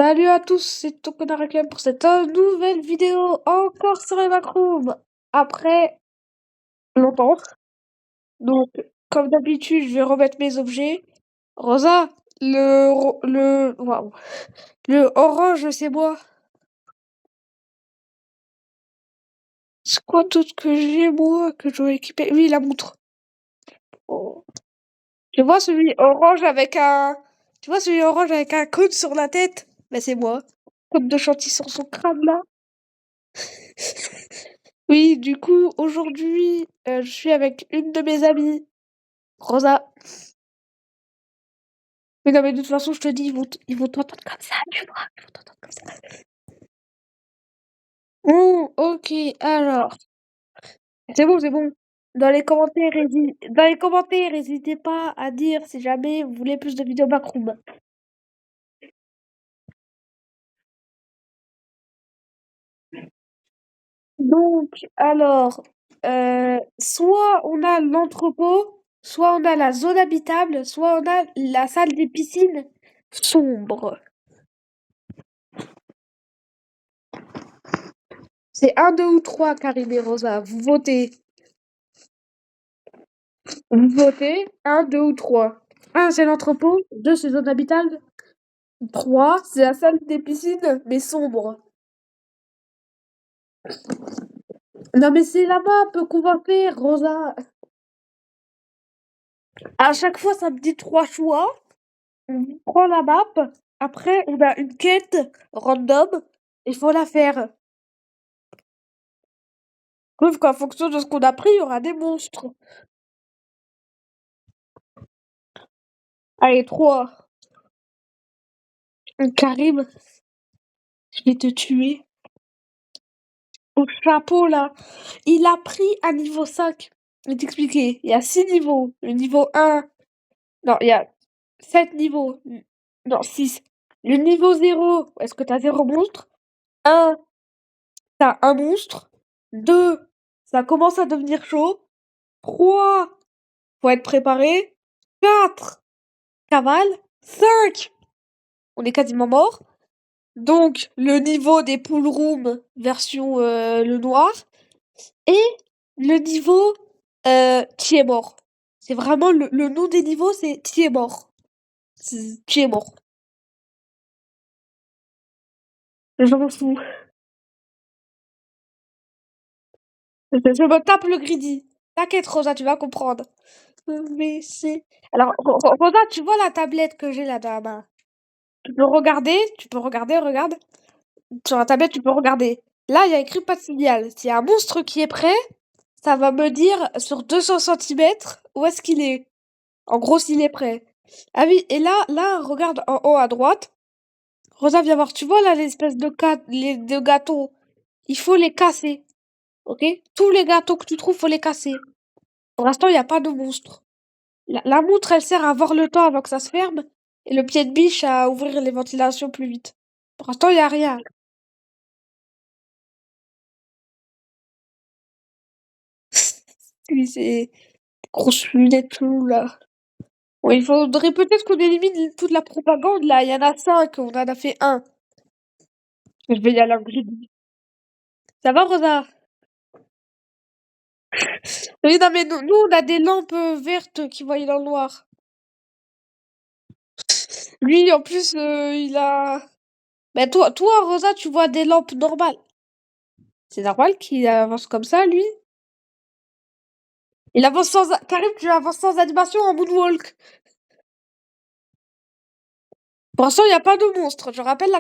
Salut à tous, c'est Tokona Reclame pour cette nouvelle vidéo encore sur les Macroom après longtemps. Donc, comme d'habitude, je vais remettre mes objets. Rosa, waouh, le orange, c'est moi. C'est quoi tout ce que j'ai moi que je dois équiper? Oui, la montre. Oh. Tu vois celui orange avec un, tu vois celui orange avec un cône sur la tête? Ben c'est moi. Cône de chantilly sur son crâne là. Oui, du coup, aujourd'hui, je suis avec une de mes amies, Rosa. Mais non, mais de toute façon, je te dis, ils vont t'entendre comme ça, tu vois. Ils vont t'entendre comme ça. Ok, alors. C'est bon, c'est bon. Dans les commentaires, n'hésitez pas à dire si jamais vous voulez plus de vidéos backroom. Donc, alors, soit on a l'entrepôt, soit on a la zone habitable, soit on a la salle des piscines sombre. C'est un, 2 ou 3, Karim et Rosa. Vous votez. Vous votez un, 2 ou 3. Un, c'est l'entrepôt. Deux, c'est zone habitable. Trois, c'est la salle des piscines, mais sombre. Non, mais c'est la map qu'on va faire, Rosa. À chaque fois, ça me dit trois choix. On prend la map. Après, on a une quête random. Il faut la faire. Sauf qu'en fonction de ce qu'on a pris, il y aura des monstres. Allez, 3. Karim, je vais te tuer. Au chapeau, là. Il a pris un niveau 5. Je vais t'expliquer. Il y a 6 niveaux. Le niveau 1. Non, il y a 7 niveaux. Non, 6. Le niveau 0, est-ce que t'as 0 monstre? 1, t'as un monstre. 2, ça commence à devenir chaud. 3, faut être préparé. 4, cavale. 5, on est quasiment mort. Donc, le niveau des pool room version le noir. Et le niveau qui est mort. C'est vraiment le nom des niveaux, c'est qui est mort. Qui est mort. Je m'en fous. Je me tape le greedy. T'inquiète, Rosa, tu vas comprendre. Mais c'est. Alors, Rosa, tu vois la tablette que j'ai là dans la main? Tu peux regarder, regarde. Sur la tablette, tu peux regarder. Là, il y a écrit pas de signal. S'il y a un monstre qui est prêt, ça va me dire sur 200 centimètres où est-ce qu'il est. En gros, s'il est prêt. Ah oui, et là, regarde en haut à droite. Rosa, viens voir. Tu vois là l'espèce les de gâteaux. Il faut les casser. Ok? Tous les gâteaux que tu trouves, faut les casser. Pour l'instant, il n'y a pas de monstre. La montre, elle sert à voir le temps avant que ça se ferme. Et le pied de biche à ouvrir les ventilations plus vite. Pour l'instant, il n'y a rien. Lui, c'est grosse lunette chelou, là. Bon, il faudrait peut-être qu'on élimine toute la propagande, là. Il y en a 5, on en a fait un. Je vais y aller en gris. Ça va, Rosa? Oui, non, mais nous, on a des lampes vertes qui voient dans le noir. Lui, en plus, il a... Ben, toi, Rosa, tu vois des lampes normales. C'est normal qu'il avance comme ça, lui. Il avance sans... Karim, tu avances sans animation en moonwalk. Pour l'instant, il n'y a pas de monstre. Je rappelle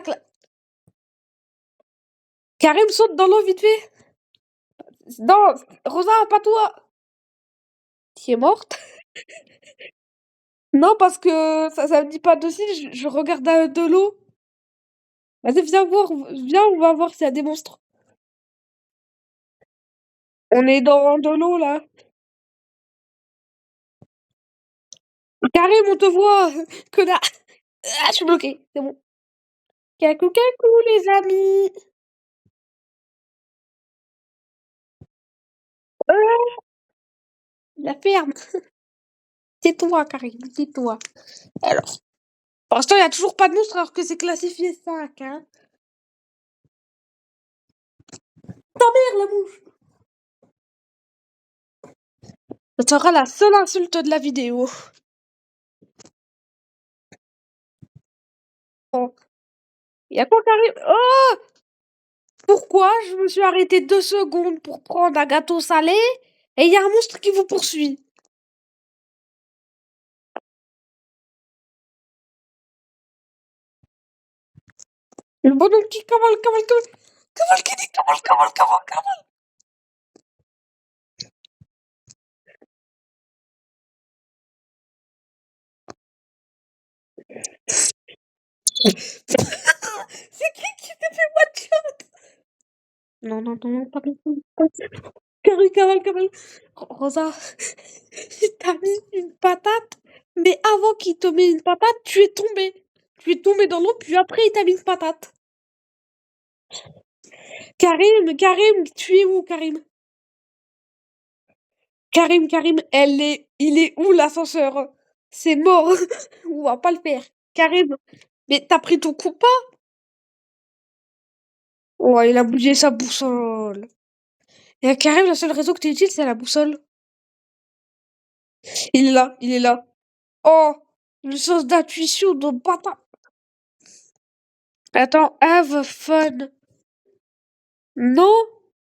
Karim saute dans l'eau vite fait. Non, Rosa, pas toi. Qui est morte? Non, parce que ça me dit pas de signe. Je regarde de l'eau. Vas-y, viens voir. Viens, on va voir s'il y a des monstres. On est dans de l'eau, là. Karim, on te voit. Connard. Ah, je suis bloqué. C'est bon. Cacou, cacou, les amis. La ferme. Tais-toi, Karim, tais-toi. Alors. Pour l'instant, il y a toujours pas de monstre alors que c'est classifié 5, hein. Merde, la mouche! Ça sera la seule insulte de la vidéo. Oh, y a quoi qui arrive? Oh! Pourquoi je me suis arrêtée 2 secondes pour prendre un gâteau salé et il y a un monstre qui vous poursuit? Le bonhomme qui cavale, cavale, cavale, cavale, qui dit cavale, cavale, cavale, cavale. C'est qui t'a fait one shot? Non, non, non, non, pas comme ça. Cavale, cavale, cavale. Rosa, il t'a mis une patate, mais avant qu'il te mette une patate, tu es tombé. Tu es tombé dans l'eau, puis après il t'a mis une patate. Karim, Karim, tu es où, Karim? Karim, Karim, il est où l'ascenseur? C'est mort. On va pas le faire. Karim, mais t'as pris ton coup pas? Oh, il a bougé sa boussole. Et Karim, le seul réseau que tu utilises, c'est la boussole. Il est là, il est là. Oh, le sens d'intuition de bâtard. Attends, have fun. Non,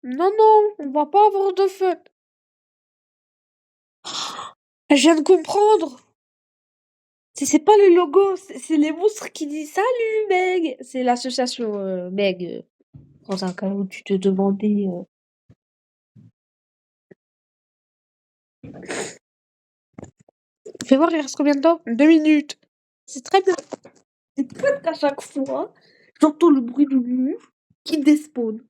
non, non, on va pas avoir de fun. Je viens de comprendre. C'est pas le logo, c'est les monstres qui disent salut Meg. C'est l'association Meg. Dans un cas où tu te demandais. Fais voir, il reste combien de temps? 2 minutes. C'est très bien. C'est peut qu'à chaque fois, j'entends le bruit d'une mouche qui despawn.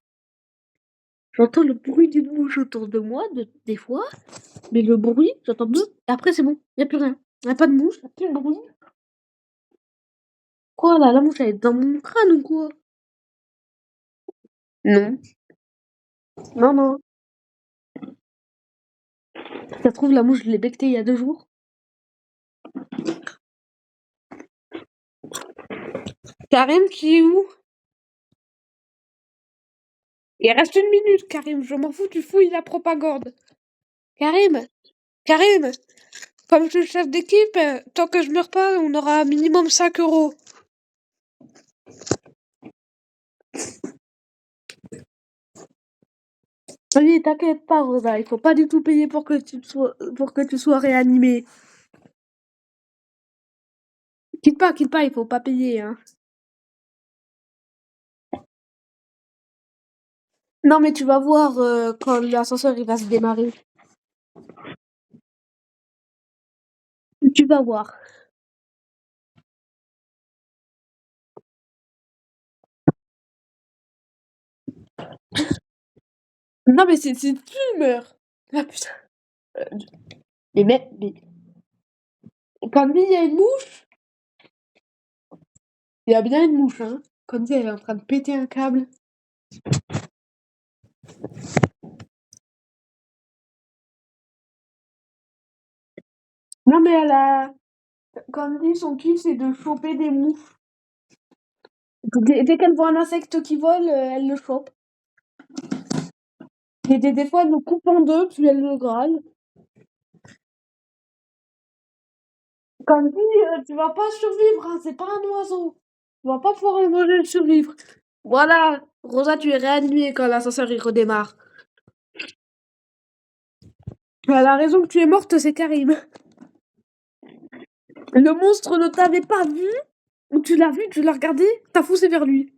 J'entends le bruit d'une mouche autour de moi, des fois, mais le bruit, j'entends deux, et après c'est bon, y a plus rien. Y a pas de mouche, y a plus de bruit. Quoi là, la mouche elle est dans mon crâne ou quoi? Non, non, non. Ça se trouve, la mouche, je l'ai bectée il y a 2 jours. Karim, tu es où? Il reste 1 minute, Karim, je m'en fous, tu fouilles la propagande. Karim, Karim, comme je suis le chef d'équipe, tant que je meurs pas, on aura un minimum 5 euros. Oui, t'inquiète pas, Rosa, il faut pas du tout payer pour que tu sois réanimé. Quitte pas, il faut pas payer, hein. Non, mais tu vas voir quand l'ascenseur il va se démarrer. Tu vas voir. Non, mais c'est tu meurs. Ah putain. Euh, mais quand lui, il y a une mouche, il y a bien une mouche, hein. Comme si elle est en train de péter un câble. Non, mais elle a. Comme dit, son kiff, c'est de choper des mouches. Dès qu'elle voit un insecte qui vole, elle le chope. Et des fois, elle le coupe en deux, puis elle le graille. Comme dit, tu vas pas survivre, hein, c'est pas un oiseau. Tu vas pas pouvoir le manger et survivre. Voilà, Rosa, tu es réanimée quand l'ascenseur il redémarre. La raison que tu es morte, c'est Karim. Le monstre ne t'avait pas vu, ou tu l'as vu, tu l'as regardé, t'as foncé vers lui.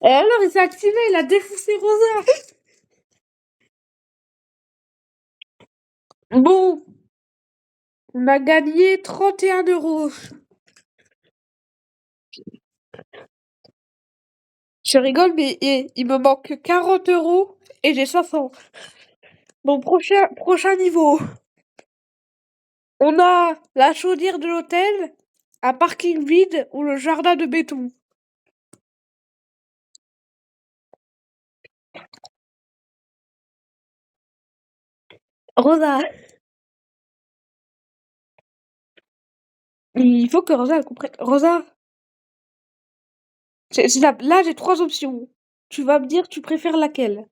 Et alors, il s'est activé, il a défoncé Rosa. Bon, on a gagné 31 euros. Je rigole, mais il me manque 40 euros et j'ai 500. Bon, prochain niveau. On a la chaudière de l'hôtel, un parking vide ou le jardin de béton. Rosa, Il faut que Rosa elle comprenne. Rosa, là j'ai 3 options. Tu vas me dire tu préfères laquelle?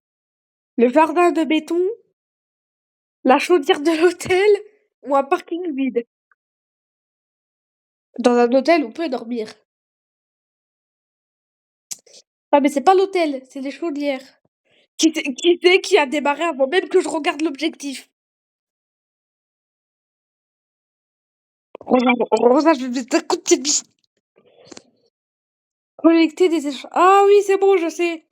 Le jardin de béton, la chaudière de l'hôtel ou un parking vide? Dans un hôtel, on peut dormir. Ah mais c'est pas l'hôtel, c'est les chaudières. Qui a démarré avant même que je regarde l'objectif? Rosa, Rosa, je vais t'écouter. Collecter des échanges. Ah oui, c'est bon, je sais.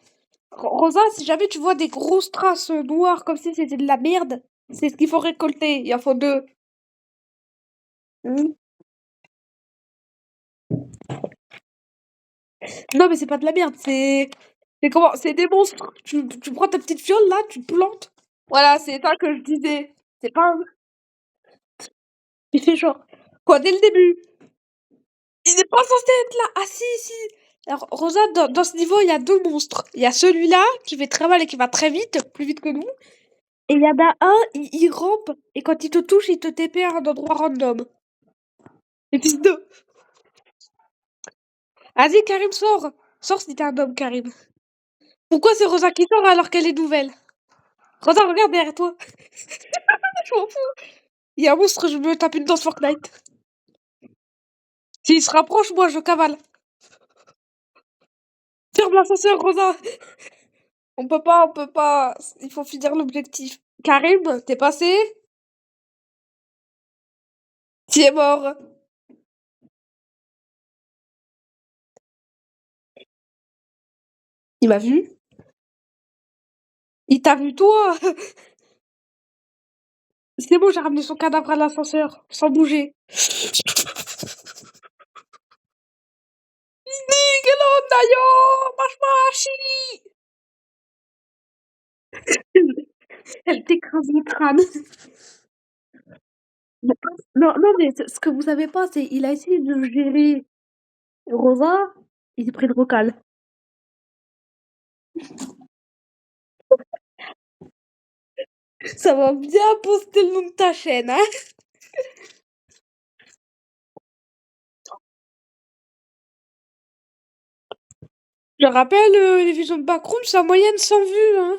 Rosa, si jamais tu vois des grosses traces noires comme si c'était de la merde, c'est ce qu'il faut récolter. Il en faut deux. Hmm. Non, mais c'est pas de la merde, c'est comment? C'est des monstres. Tu prends ta petite fiole là, tu plantes. Voilà, c'est ça que je disais. C'est pas un... Il fait genre. Quoi, dès le début? Il n'est pas censé être là. Ah si, si. Alors, Rosa, dans ce niveau, il y a deux monstres. Il y a celui-là qui fait très mal et qui va très vite, plus vite que nous. Et il y en a un, il rampe, et quand il te touche, il te TP à un endroit random. Et puis deux. Vas-y, Karim, sors. Sors si t'es un homme, Karim. Pourquoi c'est Rosa qui sort alors qu'elle est nouvelle? Rosa, regarde derrière toi. Je m'en fous. Il y a un monstre, je me tape une danse Fortnite. S'il se rapproche, moi, je cavale. Ferme l'ascenseur, Rosa. On peut pas, on peut pas. Il faut finir l'objectif. Karim, t'es passé? Tu es mort. Il m'a vu. Il t'a vu, toi. C'est bon, j'ai ramené son cadavre à l'ascenseur, sans bouger. Nickelodeon, marche, marche. Elle t'écrase le crâne. Non, non, mais ce que vous savez pas, c'est il a essayé de gérer Rosa, il s'est pris le vocal. Ça va bien poster le nom de ta chaîne, hein. Je rappelle, les visions de backroom, c'est en moyenne 100 vues, hein.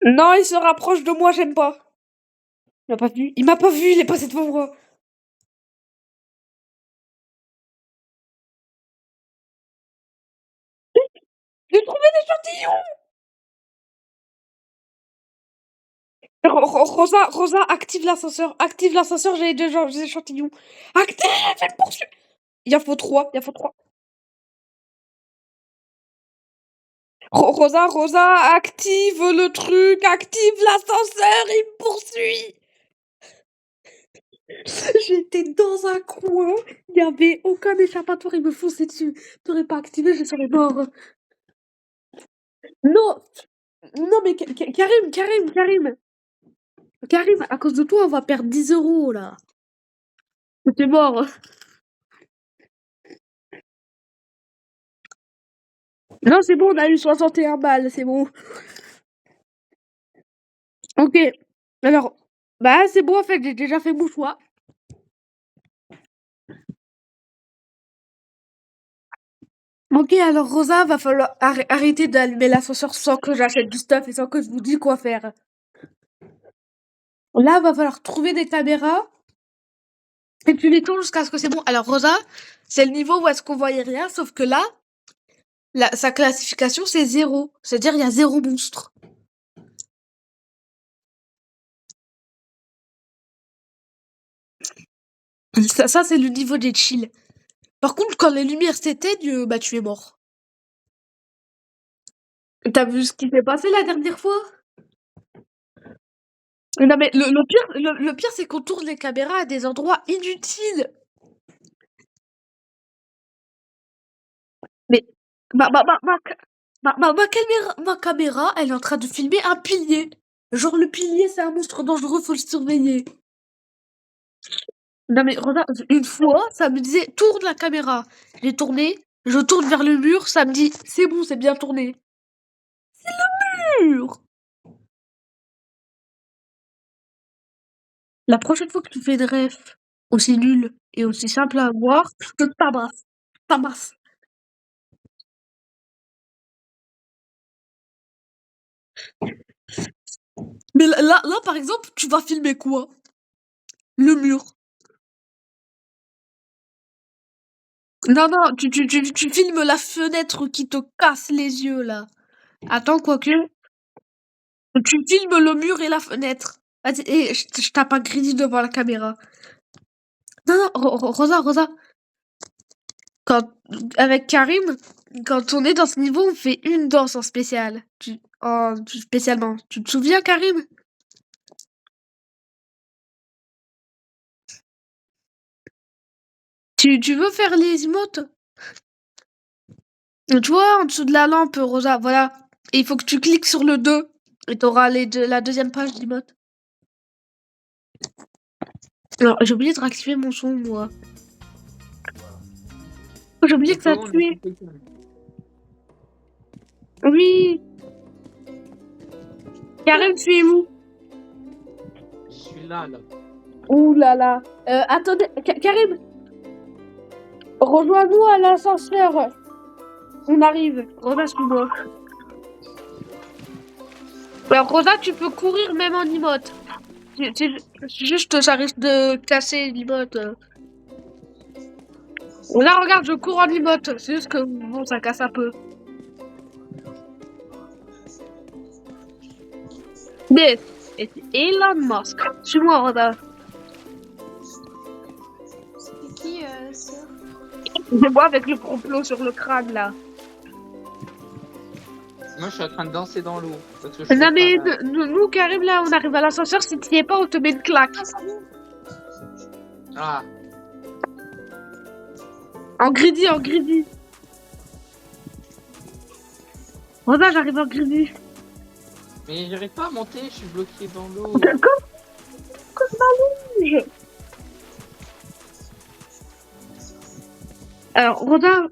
Non, il se rapproche de moi, j'aime pas. Il m'a pas vu. Il m'a pas vu, il est passé devant moi. J'ai trouvé l'échantillon. Rosa, Rosa, active l'ascenseur. Active l'ascenseur, j'ai les deux des échantillons. Active, elle me poursuit. Il en faut trois, il en faut trois. Rosa, Rosa, active le truc, active l'ascenseur, il me poursuit. J'étais dans un coin, il y avait aucun échappatoire, il me fonçait dessus. T'aurais pas activé, je serais mort. Non, non mais Karim, Karim, Karim, Karim, à cause de toi, on va perdre 10 € là. T'es mort. Non, c'est bon, on a eu 61 balles, c'est bon. Ok, alors, bah c'est bon en fait, j'ai déjà fait mon choix. Ok, alors Rosa, va falloir arrêter d'allumer l'ascenseur sans que j'achète du stuff et sans que je vous dise quoi faire. Là, va falloir trouver des caméras et puis les tourner jusqu'à ce que c'est bon. Alors Rosa, c'est le niveau où est-ce qu'on voyait rien, sauf que là, sa classification c'est 0. C'est-à-dire il y a 0 monstre. Ça c'est le niveau des chill. Par contre, quand les lumières s'éteignent, bah tu es mort. T'as vu ce qui s'est passé la dernière fois? Non mais le pire c'est qu'on tourne les caméras à des endroits inutiles. Mais ma caméra, elle est en train de filmer un pilier. Genre le pilier, c'est un monstre dangereux, faut le surveiller. Non mais regarde, une fois, ça me disait tourne la caméra. J'ai tourné, je tourne vers le mur, ça me dit c'est bon, c'est bien tourné. Mur. La prochaine fois que tu fais des refs aussi nuls et aussi simples à avoir, je te tabasse. Tabasse. Mais là, par exemple, tu vas filmer quoi? Le mur. Non, non, tu filmes la fenêtre qui te casse les yeux, là. Attends, quoique. Tu filmes le mur et la fenêtre. Vas-y, et je tape un crédit devant la caméra. Non, non, Rosa, Rosa. Quand, avec Karim, quand on est dans ce niveau, on fait une danse en spécial. Spécialement. Tu te souviens, Karim? Tu veux faire les emotes? Tu vois, en dessous de la lampe, Rosa, voilà. Et il faut que tu cliques sur le 2. Et t'auras la deuxième page d'emote. Alors, j'ai oublié de réactiver mon son, moi. J'ai oublié que ça a tué. Oui. Karim, tu es où? Je suis là. Ouh là là. Attendez, Karim. Rejoins-nous à l'ascenseur. On arrive. Rosa, suis-moi. Alors, Rosa, tu peux courir même en emote. Juste, ça risque de casser l'emote. Là, regarde, je cours en emote. C'est juste que, bon, ça casse un peu. This is Elon Musk. Suis-moi, Rosa. C'est qui ça? C'est moi avec le complot sur le crâne, là. Moi, je suis en train de danser dans l'eau. Non, mais nous, Karim, là, on arrive à l'ascenseur. Si tu n'y es pas, on te met une claque. Ah. En greedy, en greedy. Rosa, j'arrive en greedy. Mais j'arrive pas à monter, je suis bloqué dans l'eau. Comme ma longe. Alors, Rosa,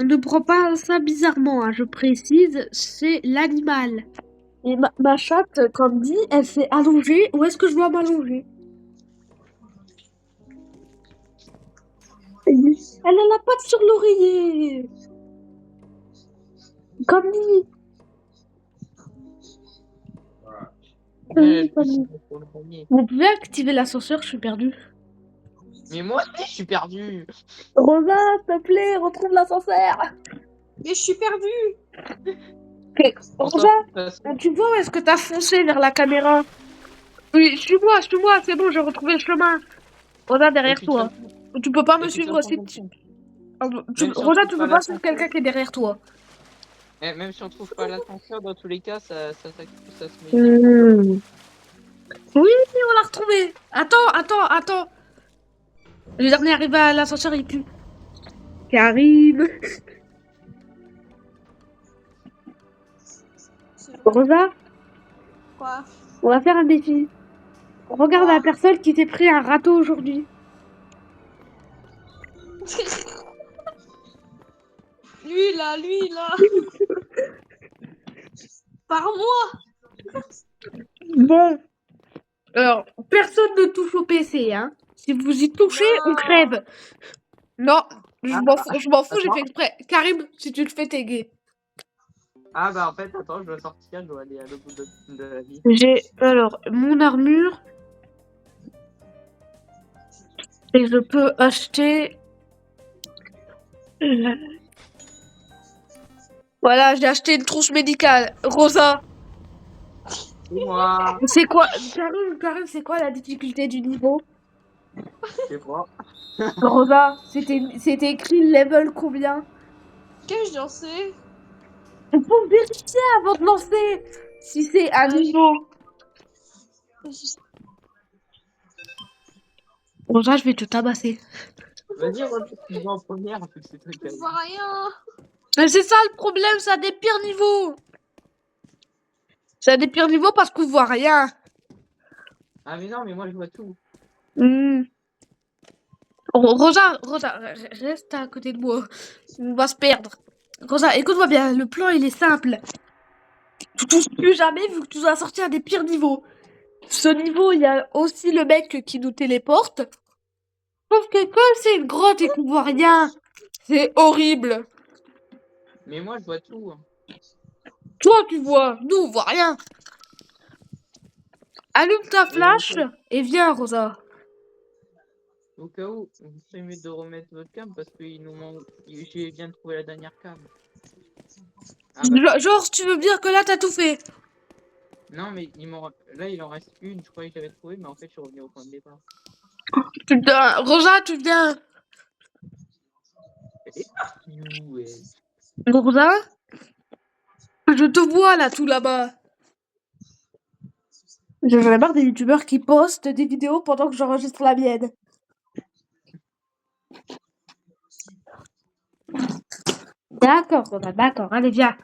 ne prends pas ça bizarrement, hein, je précise, c'est l'animal. Et ma chatte, comme dit, elle s'est allongée. Où est-ce que je dois m'allonger? Elle a la patte sur l'oreiller. Comme dit. Vous pouvez activer l'ascenseur, je suis perdue. Mais moi aussi, je suis perdu. Rosa, s'il te plaît, retrouve l'ascenseur. Mais je suis perdue. Okay. Rosa, tu vois où est-ce que t'as foncé vers la caméra? Oui, suis-moi, c'est bon, j'ai retrouvé le chemin. Rosa, derrière toi. Tu peux pas me suivre si tu... Rosa, tu peux pas suivre quelqu'un qui est derrière toi. Même si on trouve pas l'ascenseur, dans tous les cas, ça se met. Oui, on l'a retrouvé. Attends. Le dernier arrivé à l'ascenseur, il pue. Karim. Rosa, Quoi? on va faire un défi. Regarde la personne qui s'est pris un râteau aujourd'hui. Lui là. Par moi. Bon. Alors, personne ne touche au PC, hein. Si vous y touchez, on crève. Non, je m'en fous, j'ai fait exprès. Karim, si tu le fais, t'es gay. Ah bah en fait, attends, je dois sortir, je dois aller à l'autre bout de la vie. J'ai alors mon armure. Et je peux acheter... Voilà, j'ai acheté une trousse médicale. Rosa. Moi. C'est quoi, Karim, c'est quoi la difficulté du niveau? C'est moi. Rosa, c'était écrit level combien? Qu'ai-je dansé? Il faut vérifier avant de lancer si c'est un niveau. Rosa, je vais te tabasser. Vas-y, tu vas en première avec ces trucs. Je vois rien. Mais c'est ça le problème, ça a des pires niveaux. Ça a des pires niveaux parce qu'on voit rien. Ah mais non, mais moi je vois tout. Rosa, reste à côté de moi. On va se perdre. Rosa, écoute-moi bien, le plan il est simple. Tu touches plus jamais vu que tu dois sortir des pires niveaux. Ce niveau, il y a aussi le mec qui nous téléporte. Sauf que comme c'est une grotte et qu'on voit rien, c'est horrible. Mais moi, je vois tout. Hein. Toi, tu vois, nous, on voit rien. Allume ta flash et viens, Rosa. Au cas où, vous serait mieux de remettre votre cam parce que il nous manque. J'ai bien trouvé la dernière cam. Ah bah, Genre, si tu veux dire que là, t'as tout fait. non, mais là, il en reste une. Je croyais que j'avais trouvé, mais en fait, je suis revenu au point de départ. Putain, Rosa, tu viens. Ouais. Rosa, je te vois là, tout là-bas. J'en ai marre des youtubeurs qui postent des vidéos pendant que j'enregistre la mienne. D'accord, Rosa, d'accord. Allez, viens.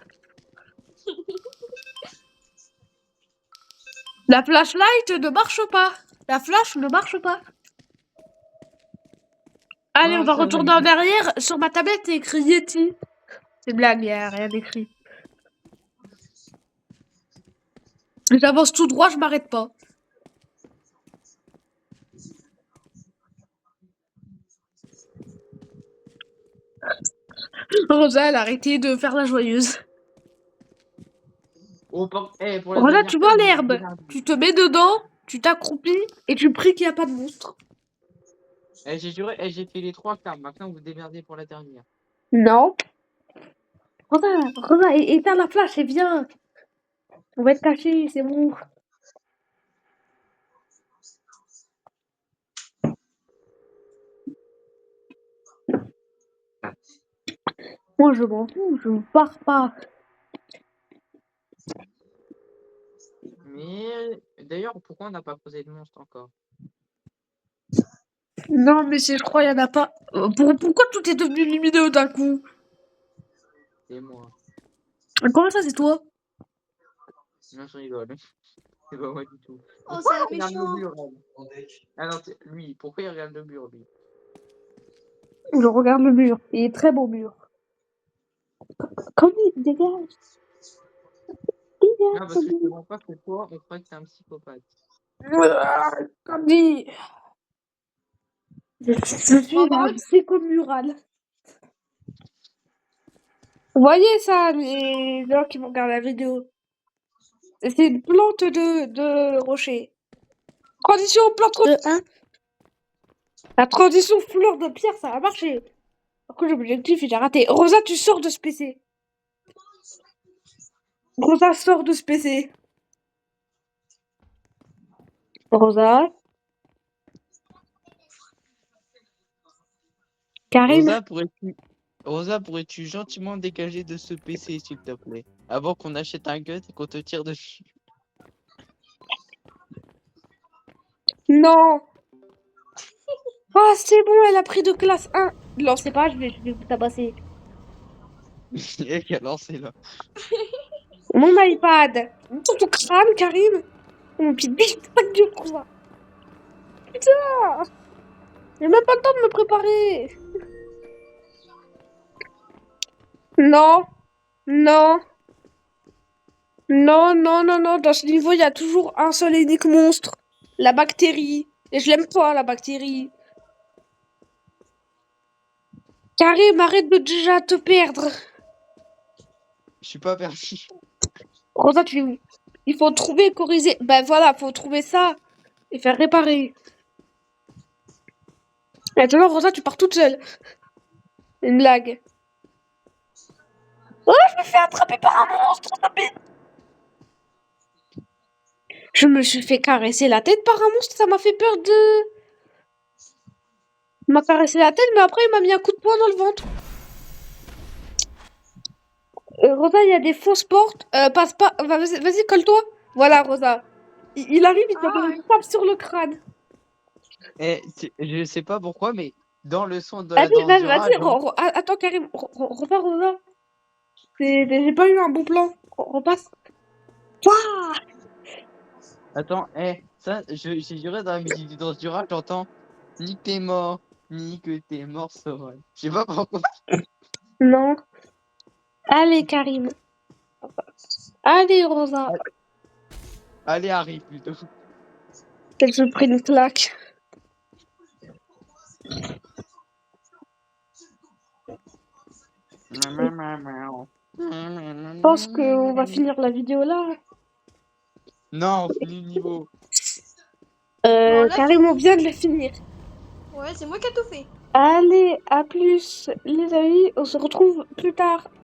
La flashlight ne marche pas. La flash ne marche pas. Allez, Oh, on va ça va retourner aller. en arrière. Sur ma tablette, c'est écrit Yeti. C'est blague, il n'y a rien d'écrit. J'avance tout droit, je m'arrête pas. Rosa, elle a arrêté de faire la joyeuse. Oh, pour la Rosa, dernière tu vois cam, l'herbe. regardez. Tu te mets dedans, tu t'accroupis et tu pries qu'il n'y a pas de monstre. J'ai juré, j'ai fait les 3 cams. Maintenant, vous démerdez pour la dernière. Non. Rosa, éteins la flash et viens. On va être cachés, c'est bon. Moi, je m'en fous, je ne pars pas. Mais d'ailleurs, pourquoi on n'a pas posé de monstre encore? Non, mais je crois qu'il n'y en a pas. Pourquoi tout est devenu lumineux d'un coup? C'est moi. Comment ça, c'est toi? Non, je rigole. C'est pas moi du tout. Oh, Pourquoi c'est il regarde le méchant. mur, elle? Ah non, lui, pourquoi il regarde le mur, lui? Je regarde le mur. Il est très beau mur. Comme il dégage. Non, parce que je te vois pas que toi, on croit que t'es un psychopathe. Comme dit. Je suis la psychomurale. Vous voyez ça, les gens qui vont regarder la vidéo? C'est une plante de rocher. Transition plante de 1. La transition fleur de pierre, ça a marché. Par contre, l'objectif, il a raté. Rosa, tu sors de ce PC. Rosa, sors de ce PC. Rosa. Karim. Rosa, pourrais-tu gentiment dégager de ce PC, s'il te plaît, avant qu'on achète un gun et qu'on te tire dessus? Non. Ah, c'est bon, elle a pris de classe 1. Non, c'est pas, je vais vous tabasser. Et qui a lancé là. Mon iPad. Dans ton crâne, Karim. Mon petit bite, pas du quoi. Putain. J'ai même pas le temps de me préparer. Non. Non. Non, non, non, non. Dans ce niveau, il y a toujours un seul et unique monstre. La bactérie. Et je l'aime pas, la bactérie. Karim, arrête de déjà te perdre. Je suis pas perdu. Rosa, il faut trouver, corriger. Ben voilà, faut trouver ça et faire réparer. Maintenant, Rosa, tu pars toute seule. Une blague. Oh, je me fais attraper par un monstre. Je me suis fait caresser la tête par un monstre, ça m'a fait peur de... Il m'a caressé la tête, mais après, il m'a mis un coup de poing dans le ventre. Rosa, il y a des fausses portes. Passe pas. Vas-y, colle-toi. Voilà, Rosa. Il arrive, il te met une tape sur le crâne. Je sais pas pourquoi, mais dans le son de la danse Vas-y, du vas-y. rat, Attends, Karim. Repars, Rosa. J'ai pas eu un bon plan. Repasse. Ouah. attends, ça, j'ai juré dans la musique du danse du rat, j'entends ni que t'es mort, ni que t'es mort, sauvage. Je sais pas pourquoi. Non. Allez, Karim. Allez, Rosa. Allez, Harry, plutôt. qu'elle se prenne une claque. Je pense qu'on va finir la vidéo là. Non, on finit le niveau. Bon, là, Carrément bien de le finir. Ouais, c'est moi qui ai tout fait. Allez, à plus les amis, on se retrouve plus tard.